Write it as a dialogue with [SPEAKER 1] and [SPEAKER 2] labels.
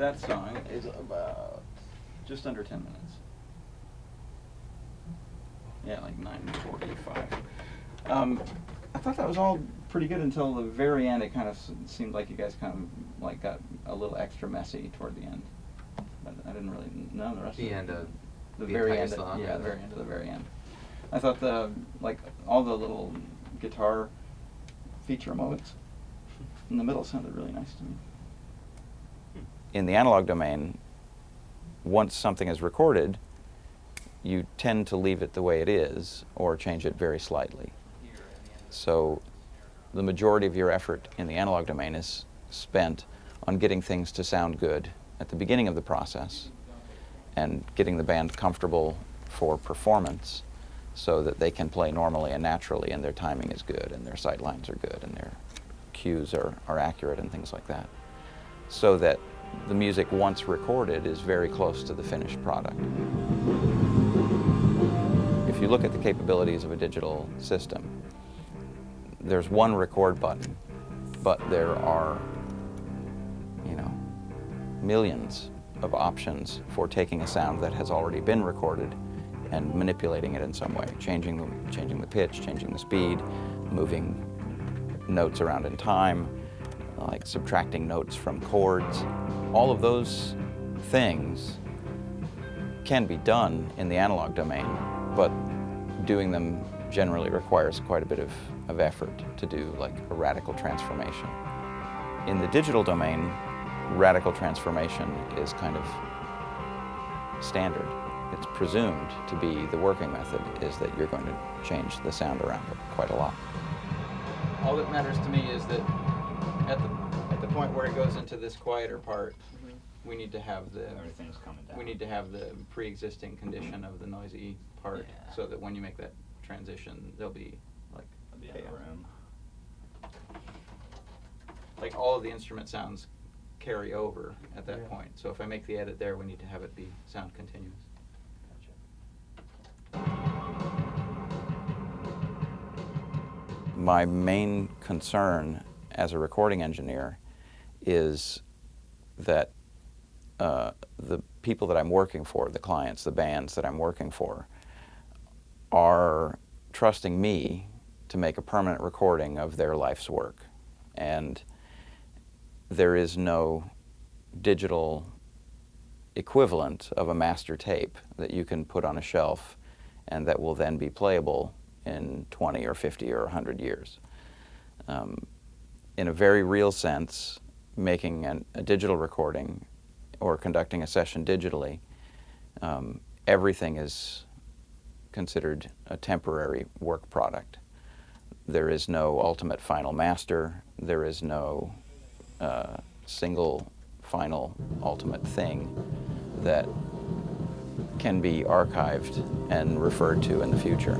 [SPEAKER 1] that song is about just under 10 minutes. Yeah, like 9:45. I thought that was all pretty good until the very end. It kind of seemed like you guys kind of like got a little extra messy toward the end. But I didn't really know the rest of it.
[SPEAKER 2] End of
[SPEAKER 1] the
[SPEAKER 2] the
[SPEAKER 1] very
[SPEAKER 2] entire
[SPEAKER 1] end.
[SPEAKER 2] song,
[SPEAKER 1] Yeah,
[SPEAKER 2] or
[SPEAKER 1] the very end of the very end. I thought all the little guitar feature moments in the middle sounded really nice to me.
[SPEAKER 3] In the analog domain, once something is recorded, you tend to leave it the way it is or change it very slightly. So the majority of your effort in the analog domain is spent on getting things to sound good at the beginning of the process and getting the band comfortable for performance so that they can play normally and naturally and their timing is good and their sight lines are good and their cues are accurate and things like that. So that the music, once recorded, is very close to the finished product. If you look at the capabilities of a digital system, there's one record button, but there are, millions of options for taking a sound that has already been recorded and manipulating it in some way, changing the pitch, changing the speed, moving notes around in time, like subtracting notes from chords. All of those things can be done in the analog domain, but doing them generally requires quite a bit of effort to do, like a radical transformation. In the digital domain, radical transformation is kind of standard. It's presumed to be the working method, is that you're going to change the sound around it quite a lot.
[SPEAKER 1] All that matters to me is that at the point where it goes into this quieter part, we need to have
[SPEAKER 4] everything's coming down.
[SPEAKER 1] We need to have the pre-existing condition of the noisy part, so that when you make that transition, there'll be like
[SPEAKER 4] in the room.
[SPEAKER 1] Like all of the instrument sounds carry over at that point. So if I make the edit there, we need to have it be sound continuous.
[SPEAKER 3] My main concern as a recording engineer is that the people that I'm working for, the clients, the bands that I'm working for, are trusting me to make a permanent recording of their life's work. And there is no digital equivalent of a master tape that you can put on a shelf and that will then be playable in 20 or 50 or 100 years. In a very real sense, making a digital recording or conducting a session digitally, everything is considered a temporary work product. There is no ultimate final master. There is no single final ultimate thing that can be archived and referred to in the future.